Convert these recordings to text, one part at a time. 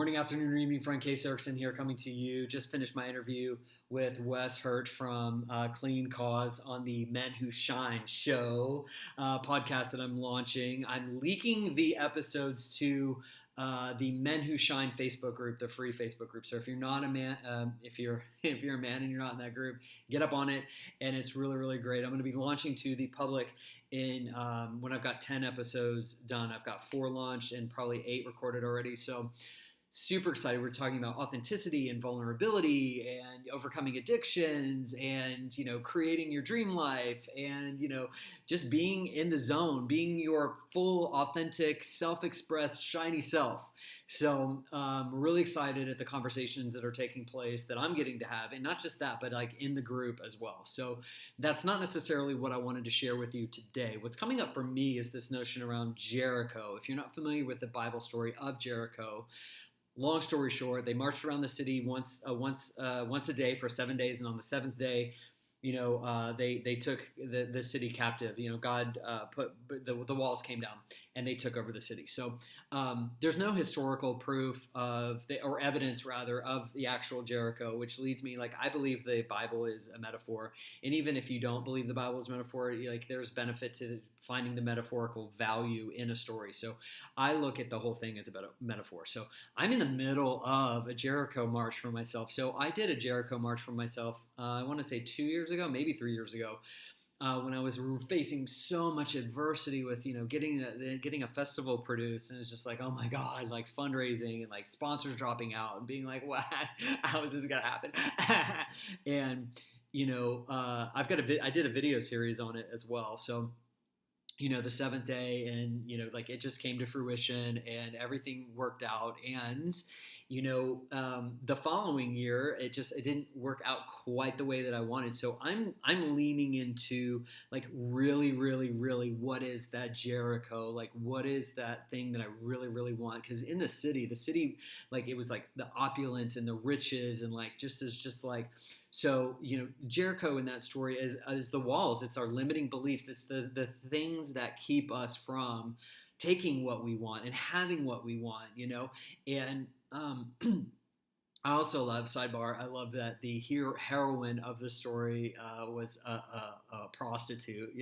Morning, afternoon, or evening. Frank Case Erickson here, coming to you. Just finished my interview with Wes Hurt from Clean Cause on the Men Who Shine show podcast that I'm launching. I'm leaking the episodes to the Men Who Shine Facebook group, the free Facebook group. So if you're not a man, if you're a man and you're not in that group, get up on it, and it's really, really great. I'm going to be launching to the public in when I've got 10 episodes done. I've got 4 launched and probably 8 recorded already. So super excited. We're talking about authenticity and vulnerability and overcoming addictions and, creating your dream life and, just being in the zone, being your full, authentic, self-expressed, shiny self. So really excited at the conversations that are taking place that I'm getting to have. And not just that, but like in the group as well. So that's not necessarily what I wanted to share with you today. What's coming up for me is this notion around Jericho. If you're not familiar with the Bible story of Jericho, long story short, they marched around the city once a day for 7 days, and on the 7th day, they took the city captive. God put the walls came down, and they took over the city. So there's no historical proof or evidence rather of the actual Jericho, which leads me, I believe the Bible is a metaphor, and even if you don't believe the Bible is a metaphor, there's benefit to finding the metaphorical value in a story. So I look at the whole thing as a metaphor. So I'm in the middle of a Jericho march for myself. So I did a Jericho march for myself, I want to say 2 years ago, maybe 3 years ago, when I was facing so much adversity with, getting a festival produced. And it's just like, oh my God, fundraising and sponsors dropping out and being like, what, how is this going to happen? And, I did a video series on it as well. So, the 7th day, and, it just came to fruition and everything worked out. And, the following year, it didn't work out quite the way that I wanted. So I'm leaning into really, really, really, what is that Jericho? What is that thing that I really, really want? Because in the city, it was the opulence and the riches and so, Jericho in that story is the walls. It's our limiting beliefs. It's the things that keep us from taking what we want and having what we want, and I also love, sidebar, I love that the heroine of the story was a prostitute,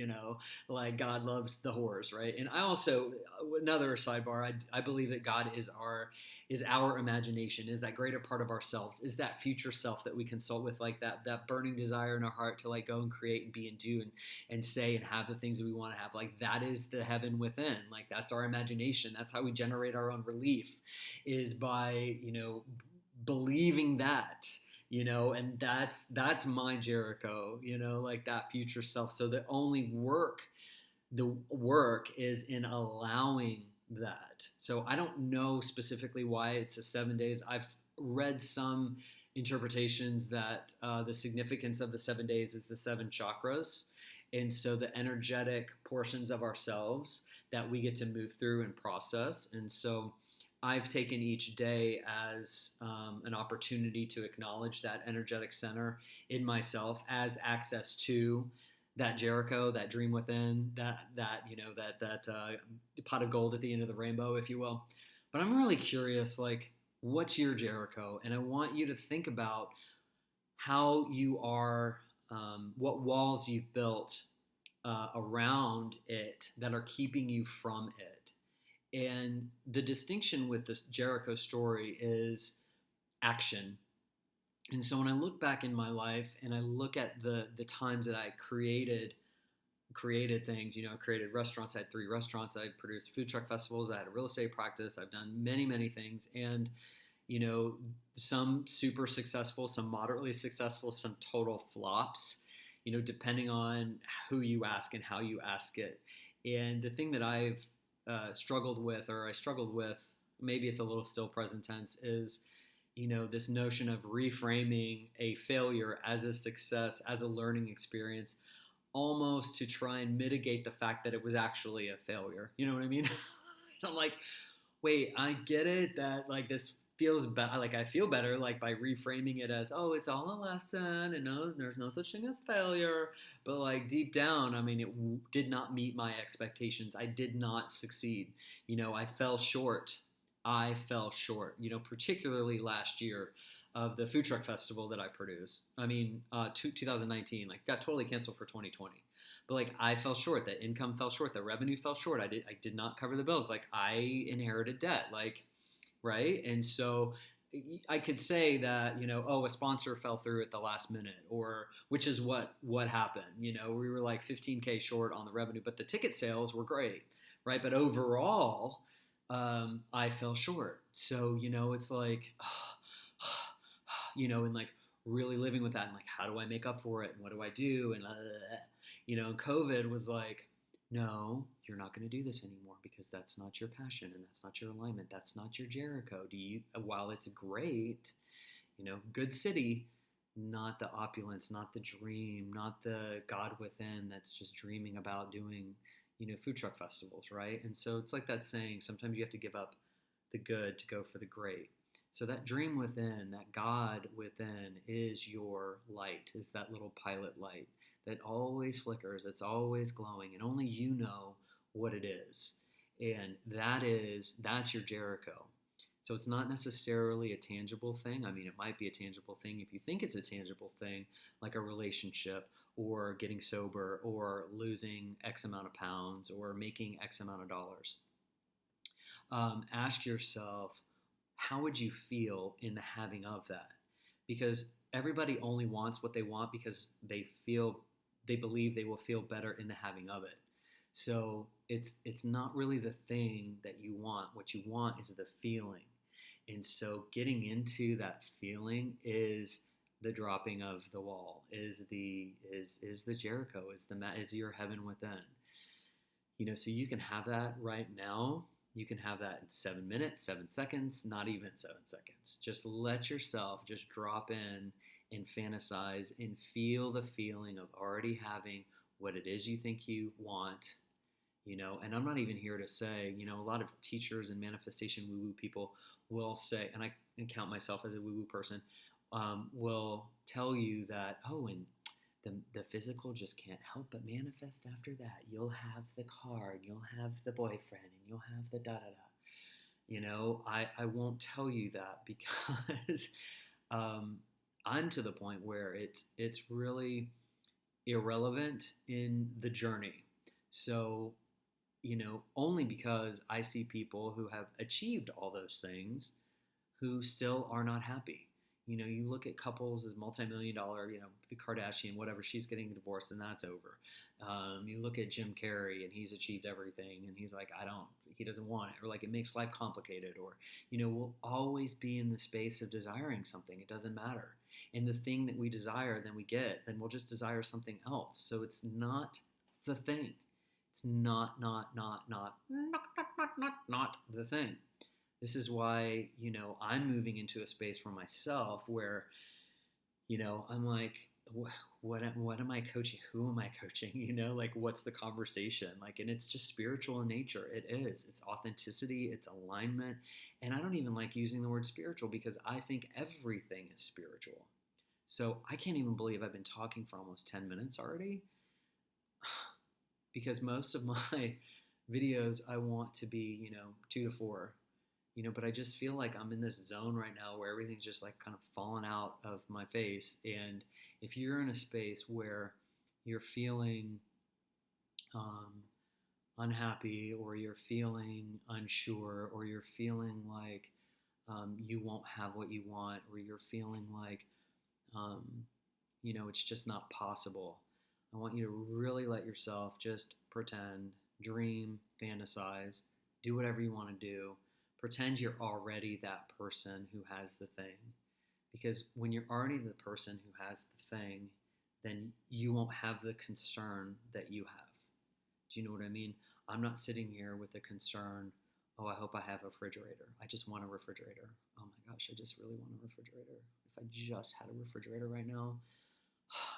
God loves the whores, right? And I also, another sidebar, I believe that God is our imagination, is that greater part of ourselves, is that future self that we consult with, that burning desire in our heart to go and create and be and do and say and have the things that we want to have. That is the heaven within. That's our imagination. That's how we generate our own relief, is by, believing that, and that's my Jericho, that future self. So the work is in allowing that. So I don't know specifically why it's a 7 days. I've read some interpretations that the significance of the 7 days is the 7 chakras. And so the energetic portions of ourselves that we get to move through and process. And so I've taken each day as an opportunity to acknowledge that energetic center in myself as access to that Jericho, that dream within, that pot of gold at the end of the rainbow, if you will. But I'm really curious, what's your Jericho? And I want you to think about how you are, what walls you've built around it that are keeping you from it. And the distinction with this Jericho story is action. And so when I look back in my life and I look at the times that I created things, I created restaurants. I had 3 restaurants. I produced food truck festivals. I had a real estate practice. I've done many, many things. And, some super successful, some moderately successful, some total flops, depending on who you ask and how you ask it. And the thing that I struggled with, maybe it's a little still present tense, is, this notion of reframing a failure as a success, as a learning experience, almost to try and mitigate the fact that it was actually a failure. You know what I mean? I'm like, wait, I get it that this feels better. I feel better by reframing it as, oh, it's all a lesson and no, there's no such thing as failure. But deep down, it did not meet my expectations. I did not succeed. I fell short I fell short, particularly last year of the food truck festival that I produce. 2019, like got totally canceled for 2020. But like I fell short, the income fell short, the revenue fell short. I did not cover the bills. Like I inherited debt, like right? And so I could say that, oh, a sponsor fell through at the last minute, or which is what happened. We were like 15K short on the revenue, but the ticket sales were great, right? But overall, I fell short. So, it's like, and like really living with that and like, how do I make up for it? And what do I do? And COVID was like, no, you're not going to do this anymore because that's not your passion and that's not your alignment. That's not your Jericho. While it's great, good city, not the opulence, not the dream, not the God within that's just dreaming about doing, food truck festivals, right? And so it's like that saying, sometimes you have to give up the good to go for the great. So that dream within, that God within is your light, is that little pilot light that always flickers, it's always glowing, and only you know what it is. And that's your Jericho. So it's not necessarily a tangible thing. I mean, it might be a tangible thing if you think it's a tangible thing, like a relationship or getting sober or losing X amount of pounds or making X amount of dollars. Ask yourself, how would you feel in the having of that? Because everybody only wants what they want because they believe they will feel better in the having of it. So it's not really the thing that you want. What you want is the feeling. And so getting into that feeling is the dropping of the wall, is the Jericho, is your heaven within. So you can have that right now. You can have that in 7 minutes, 7 seconds, not even 7 seconds. Just let yourself just drop in and fantasize and feel the feeling of already having what it is you think you want, and I'm not even here to say, a lot of teachers and manifestation woo-woo people will say, and I count myself as a woo-woo person, will tell you that, oh, and the physical just can't help but manifest after that. You'll have the car, and you'll have the boyfriend, and you'll have the da-da-da. I won't tell you that because I'm to the point where it's really irrelevant in the journey. So, only because I see people who have achieved all those things who still are not happy. You look at couples as multi-million-dollar, the Kardashian, whatever, she's getting divorced and that's over. You look at Jim Carrey and he's achieved everything and he's like, he doesn't want it, or like it makes life complicated, or, we'll always be in the space of desiring something. It doesn't matter. And the thing that we desire, then we get, then we'll just desire something else. So it's not the thing. It's not the thing. This is why, I'm moving into a space for myself where, I'm like, what am I coaching? Who am I coaching? Like what's the conversation? Like, and it's just spiritual in nature. It is. It's authenticity. It's alignment. And I don't even like using the word spiritual because I think everything is spiritual. So I can't even believe I've been talking for almost 10 minutes already because most of my videos I want to be, 2 to 4. But I just feel like I'm in this zone right now where everything's just like kind of falling out of my face. And if you're in a space where you're feeling unhappy, or you're feeling unsure, or you're feeling like you won't have what you want, or you're feeling like, it's just not possible, I want you to really let yourself just pretend, dream, fantasize, do whatever you want to do. Pretend you're already that person who has the thing. Because when you're already the person who has the thing, then you won't have the concern that you have. Do you know what I mean? I'm not sitting here with a concern, oh, I hope I have a refrigerator. I just want a refrigerator. Oh my gosh, I just really want a refrigerator. If I just had a refrigerator right now,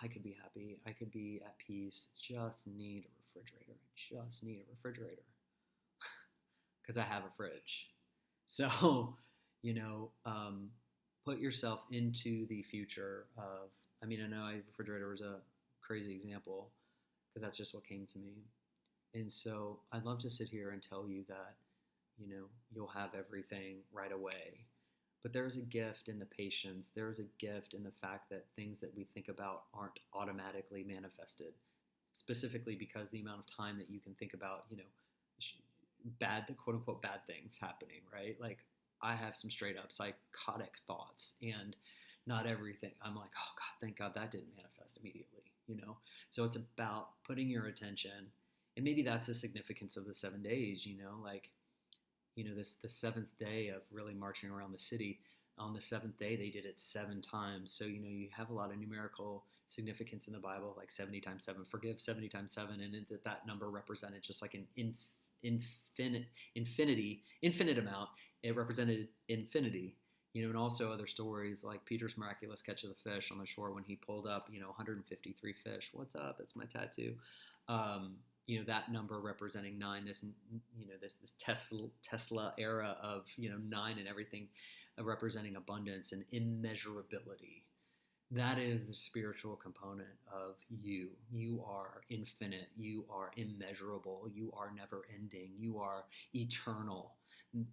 I could be happy. I could be at peace. Just need a refrigerator. I just need a refrigerator. Because I have a fridge. So, put yourself into the future of, I know a refrigerator was a crazy example because that's just what came to me. And so I'd love to sit here and tell you that you'll have everything right away. But there is a gift in the patience. There is a gift in the fact that things that we think about aren't automatically manifested, specifically because the amount of time that you can think about, bad, the quote unquote bad things happening, right? Like I have some straight up psychotic thoughts, and not everything. I'm like, oh God, thank God that didn't manifest immediately. So it's about putting your attention, and maybe that's the significance of the 7 days, like, this the seventh day of really marching around the city. On the seventh day, they did it 7 times. So, you have a lot of numerical significance in the Bible, like 70 times 7, forgive 70 times 7, and that number represented just like an infinite amount. It represented infinity. And also other stories like Peter's miraculous catch of the fish on the shore when he pulled up, 153 fish. What's up? It's my tattoo. That number representing 9, this Tesla era of, 9 and everything, representing abundance and immeasurability. That is the spiritual component of you. You are infinite. You are immeasurable. You are never ending. You are eternal.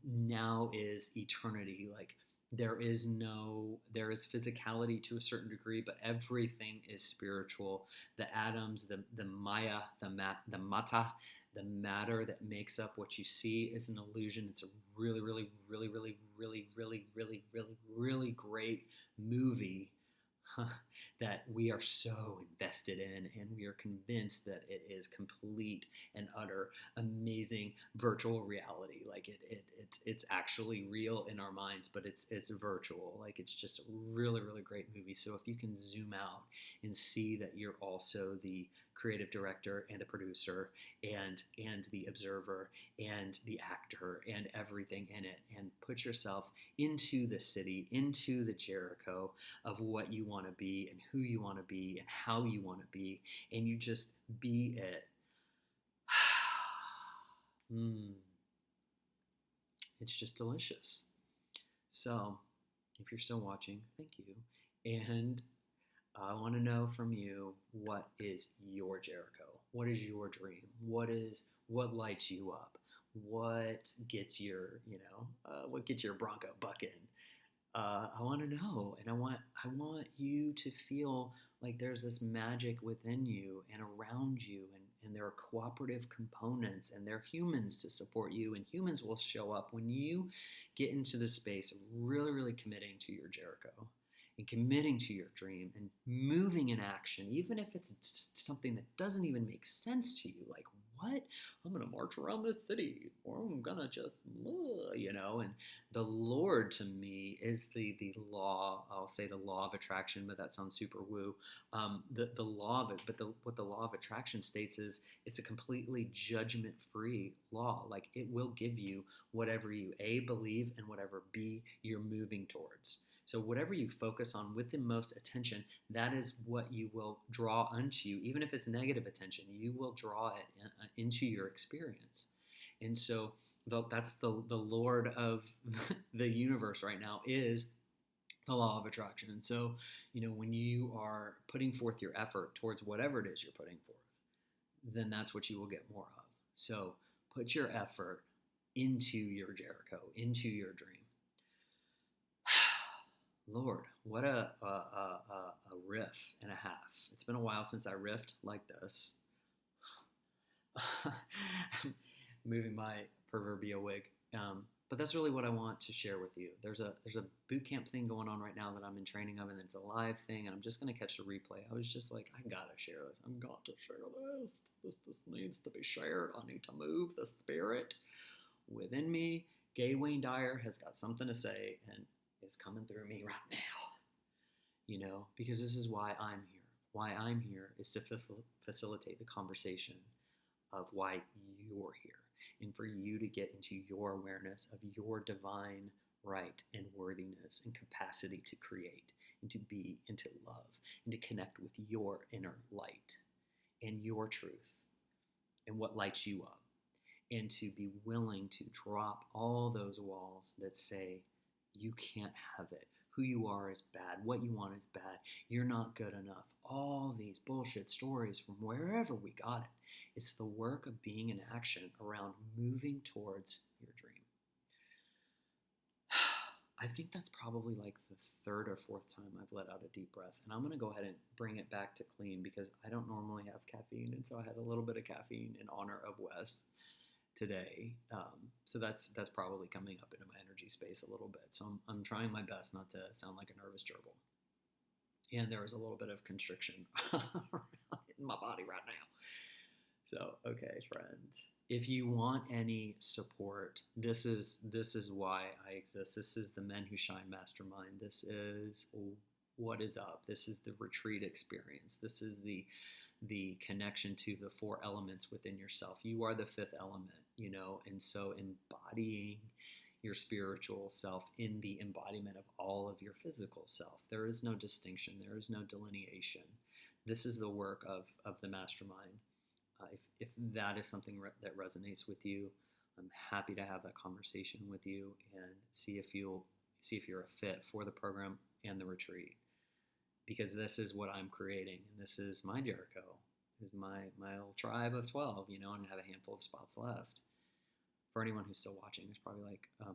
Now is eternity. Like there is physicality to a certain degree, but everything is spiritual. The atoms, the maya, the mata, the matter that makes up what you see is an illusion. It's a really, really, really, really, really, really, really, really, really great movie that we are so invested in, and we are convinced that it is complete and utter amazing virtual reality. Like it's actually real in our minds, but it's virtual. Like it's just a really, really great movie. So if you can zoom out and see that you're also the creative director and the producer and the observer and the actor and everything in it, and put yourself into the city, into the Jericho of what you want to be and who you want to be and how you want to be, and you just be it. It's just delicious. So if you're still watching, thank you. And I want to know from you, what is your Jericho? What is your dream? What lights you up? What gets your Bronco bucking? I want to know, and I want you to feel like there's this magic within you and around you, and there are cooperative components, and there are humans to support you, and humans will show up when you get into the space of really, really committing to your Jericho and committing to your dream and moving in action, even if it's something that doesn't even make sense to you. Like, what? I'm going to march around the city, or I'm going to just, and the Lord to me is the law. I'll say the law of attraction, but that sounds super woo. The law of it, but what the law of attraction states is it's a completely judgment-free law. Like it will give you whatever you A, believe, and whatever B, you're moving towards. So whatever you focus on with the most attention, that is what you will draw unto you. Even if it's negative attention, you will draw it into your experience. And so that's the Lord of the universe right now is the law of attraction. And so, when you are putting forth your effort towards whatever it is you're putting forth, then that's what you will get more of. So put your effort into your Jericho, into your dream. Lord, what a riff and a half. It's been a while since I riffed like this. Moving my proverbial wig. But that's really what I want to share with you. There's a boot camp thing going on right now that I'm in training of, and it's a live thing, and I'm just going to catch the replay. I was just like, I got to share this. I've got to share this. This needs to be shared. I need to move the spirit within me. Gay Wayne Dyer has got something to say, and is coming through me right now, because this is why I'm here. Why I'm here is to facilitate the conversation of why you're here, and for you to get into your awareness of your divine right and worthiness and capacity to create and to be and to love and to connect with your inner light and your truth and what lights you up, and to be willing to drop all those walls that say, you can't have it. Who you are is bad. What you want is bad. You're not good enough. All these bullshit stories from wherever we got it. It's the work of being in action around moving towards your dream. I think that's probably like the third or fourth time I've let out a deep breath. And I'm going to go ahead and bring it back to clean because I don't normally have caffeine. And so I had a little bit of caffeine in honor of Wes today. So that's probably coming up into my energy space a little bit. So I'm trying my best not to sound like a nervous gerbil. And there was a little bit of constriction in my body right now. So, okay, friends, if you want any support, this is why I exist. This is the Men Who Shine Mastermind. This is what is up. This is the retreat experience. This is the connection to the four elements within yourself. You are the fifth element, and so embodying your spiritual self in the embodiment of all of your physical self. There is no distinction. There is no delineation. This is the work of the mastermind. If that is something that resonates with you, I'm happy to have that conversation with you and see if you're a fit for the program and the retreat. Because this is what I'm creating, and this is my Jericho. This is my little tribe of 12, and I have a handful of spots left. For anyone who's still watching, there's probably like a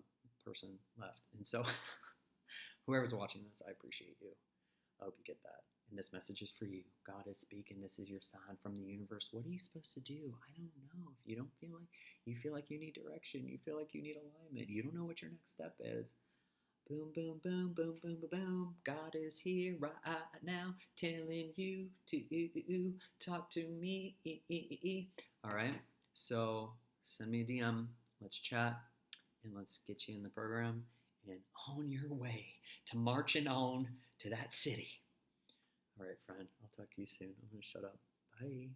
person left. And so whoever's watching this, I appreciate you. I hope you get that. And this message is for you. God is speaking. This is your sign from the universe. What are you supposed to do? I don't know. If you don't feel like you need direction, you feel like you need alignment, you don't know what your next step is. Boom, boom, boom, boom, boom, boom, boom. God is here right now telling you to talk to me. All right. So send me a DM. Let's chat and let's get you in the program and on your way to marching on to that city. All right, friend. I'll talk to you soon. I'm going to shut up. Bye.